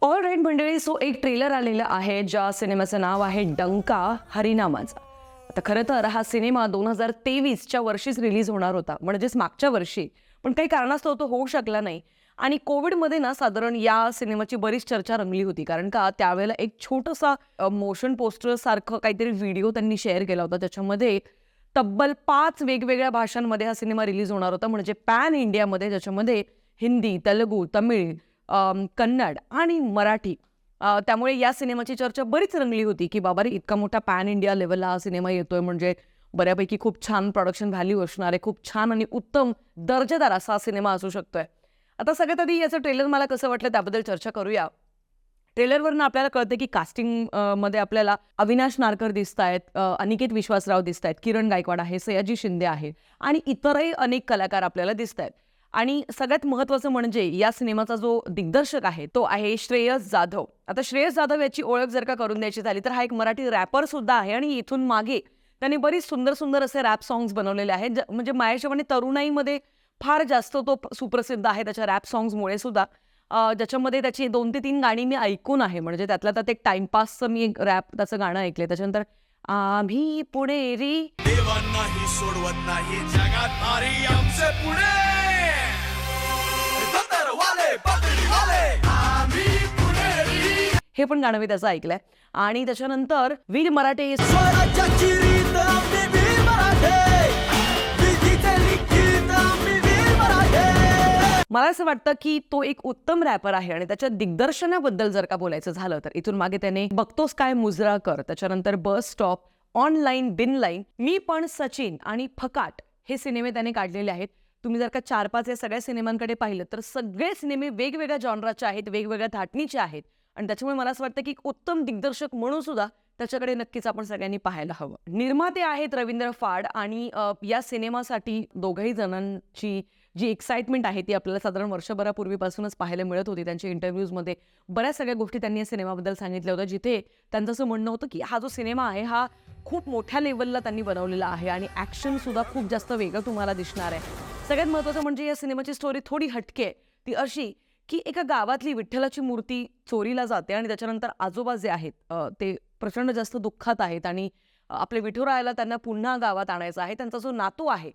All right मंडळी, so एक trailer आलेला आहे ज्या सिनेमाचं नाव आहे डंका हरिनामाचा. आता खरं तर हा सिनेमा 2023च्या वर्षीच रिलीज होणार होता, म्हणजेच मागच्या वर्षी. पण काही कारणास्तव तो होऊ शकला नाही. आणि कोविडमध्ये ना साधारण या सिनेमाची बरीच चर्चा रंगली होती, कारण का त्यावेळेला एक छोटासा मोशन पोस्टर सारखं काहीतरी व्हिडिओ त्यांनी शेअर केला होता. त्याच्यामध्ये तब्बल 5 वेगवेगळ्या भाषांमध्ये हा सिनेमा रिलीज होणार होता, म्हणजे पॅन इंडियामध्ये, ज्याच्यामध्ये हिंदी, तेलुगू, तमिळ, कन्नड आणि मराठी. त्यामुळे या सिनेमाची चर्चा बरीच रंगली होती, की बाबा रे, इतका मोठा पॅन इंडिया लेव्हलला हा सिनेमा येतोय, म्हणजे बऱ्यापैकी खूप छान प्रोडक्शन व्हॅल्यू असणार आहे, खूप छान आणि उत्तम दर्जेदार असा सिनेमा असू शकतोय. आता सगळ्यात आधी याचं ट्रेलर मला कसं वाटलं त्याबद्दल चर्चा करूया. ट्रेलरवरनं आपल्याला कळतं की कास्टिंग मध्ये आपल्याला अविनाश नारकर दिसतायत, अनिकेत विश्वासराव दिसतायत, किरण गायकवाड आहे, सयाजी शिंदे आहे आणि इतरही अनेक कलाकार आपल्याला दिसतायत. आणि सगळ्यात महत्त्वाचं म्हणजे या सिनेमाचा जो दिग्दर्शक आहे तो आहे श्रेयस जाधव. आता श्रेयस जाधव याची ओळख जर का करून द्यायची झाली तर हा एक मराठी रॅपर सुद्धा आहे आणि इथून मागे त्यांनी बरीच सुंदर सुंदर असे रॅप सॉंग्स बनवलेले आहेत. म्हणजे माझ्याशिवाय तरुणाईमध्ये फार जास्त तो सुप्रसिद्ध आहे त्याच्या रॅप सॉंग्समुळे सुद्धा. ज्याच्यामध्ये त्याची 2 ते 3 गाणी मी ऐकून आहे, म्हणजे त्यातल्या त्यात एक टाइमपासचं मी एक रॅप त्याचं गाणं ऐकलंय. त्याच्यानंतर आम्ही पुणेरी देवांनाही सोडवत नाही जगात भारी आमचे पुणे धोतरवाले, पगडीवाले, आम्ही पुणेरी. हे पण गाणं मी त्याचं ऐकलंय. आणि त्याच्यानंतर वीर मराठे स्वराज्याची रीत आम्ही वीर मराठे, विधीचे लिखित आम्ही वीर मराठे. मला असं वाटतं की तो एक उत्तम रॅपर आहे. आणि त्याच्या दिग्दर्शनाबद्दल जर का बोलायचं झालं तर इथून मागे त्याने बघतोस काय मुजरा कर, त्याच्यानंतर बस स्टॉप, ऑनलाईन, बिनलाईन, मी पण सचिन आणि फकाट हे सिनेमे त्याने काढलेले आहेत. तुम्ही जर का 4-5 या सगळ्या सिनेमांकडे पाहिलं तर सगळे सिनेमे वेगवेगळ्या जॉनराचे आहेत, वेगवेगळ्या धाटणीचे आहेत. आणि त्याच्यामुळे मला असं वाटतं की एक उत्तम दिग्दर्शक म्हणून सुद्धा त्याच्याकडे नक्कीच आपण सगळ्यांनी पाहायला हवं. निर्माते आहेत रवींद्र फाड. आणि या सिनेमासाठी दोघंही जणांची जी एक्साइटमेंट आहे ती आपल्याला साधारण वर्षभरापूर्वीपासूनच पाहायला मिळत होती. त्यांच्या इंटरव्ह्यूजमध्ये बऱ्याच सगळ्या गोष्टी त्यांनी या सिनेमाबद्दल सांगितल्या होत्या, जिथे त्यांचं असं म्हणणं होतं की हा जो सिनेमा आहे हा खूप मोठ्या लेवलला त्यांनी बनवलेला आहे आणि ॲक्शन सुद्धा खूप जास्त वेगळं तुम्हाला दिसणार आहे. सगळ्यात महत्त्वाचं म्हणजे या सिनेमाची स्टोरी थोडी हटके आहे. ती अशी की एका गावातली विठ्ठलाची मूर्ती चोरीला जाते आणि त्याच्यानंतर आजोबा जे आहेत ते प्रचंड जास्त दुःखात आहेत आणि आपल्या विठुरायाला त्यांना पुन्हा गावात आणायचं आहे. त्यांचा जो नातू आहे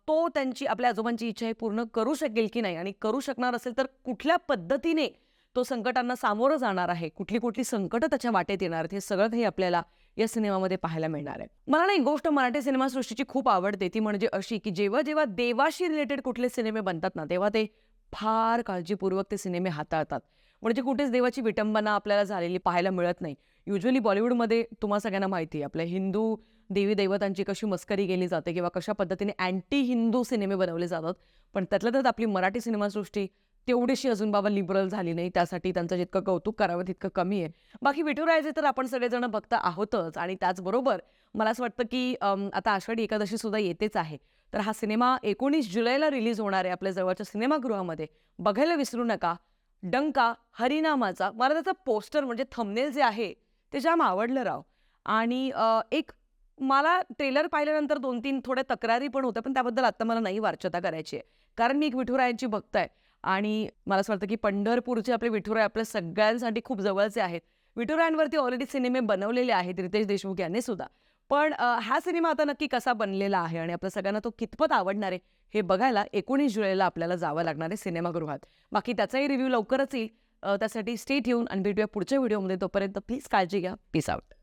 तो त्यांची आपल्या आजोबांची इच्छा हे पूर्ण करू शकेल की नाही, आणि करू शकणार असेल तर कुठल्या पद्धतीने तो संकटांना सामोरं जाणार आहे, कुठली कुठली संकटं त्याच्या वाटेत येणार आहेत, हे सगळं काही आपल्याला या सिनेमामध्ये पाहायला मिळणार आहे. मला ना एक गोष्ट मराठी सिनेमासृष्टीची खूप आवडते, ती म्हणजे अशी की जेव्हा जेव्हा देवाशी रिलेटेड कुठले सिनेमे बनतात ना, तेव्हा ते फार काळजीपूर्वक ते सिनेमे हाताळतात. म्हणजे कुठेच देवाची विटंबना आपल्याला झालेली पाहायला मिळत नाही. युज्युअली बॉलिवूडमध्ये तुम्हाला सगळ्यांना माहिती आहे आपल्या हिंदू देवी दैवतांची कशी मस्करी केली जाते किंवा कशा पद्धतीने अँटी हिंदू सिनेमे बनवले जातात. पण त्यातल्या त्यात आपली मराठी सिनेमासृष्टी तेवढीशी अजून बाबा लिबरल झाली नाही. त्यासाठी त्यांचं जितकं कौतुक करावं तितकं कमी आहे. बाकी विठुरायाचे तर आपण सगळेजण बघत आहोतच. आणि त्याचबरोबर मला असं वाटतं की आता आषाढी एकादशी सुद्धा येतेच आहे. तर हा सिनेमा 19 जुलैला रिलीज होणार आहे आपल्या जवळच्या सिनेमागृहामध्ये. बघायला विसरू नका. डंका हरिनामाचा. मला त्याचा पोस्टर म्हणजे थंबनेल जे आहे ते जाम आवडलं राव. आणि एक मला ट्रेलर पाहिल्यानंतर 2-3 थोड्या तक्रारी पण होत्या, पण त्याबद्दल आता मला नाही वार्चता करायची आहे. कारण मी एक विठुरायांची भक्त आहे आणि मला असं वाटतं की पंढरपूरचे आपले विठुराय आपल्या सगळ्यांसाठी खूप जवळचे आहेत. विठुरायांवरती ऑलरेडी सिनेमे बनवलेले आहेत रितेश देशमुख यांनी सुद्धा. पण हा सिनेमा आता नक्की कसा बनलेला आहे आणि आपल्या सगळ्यांना तो कितपत आवडणार आहे हे बघायला 19 जुलैला आपल्याला जावं लागणार आहे सिनेमागृहात. बाकी त्याचाही रिव्ह्यू लवकरच येईल. त्यासाठी स्टे ट्यून आणि भेटूया पुढच्या व्हिडिओमध्ये. तोपर्यंत प्लीज काळजी घ्या. Peace out.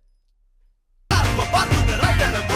But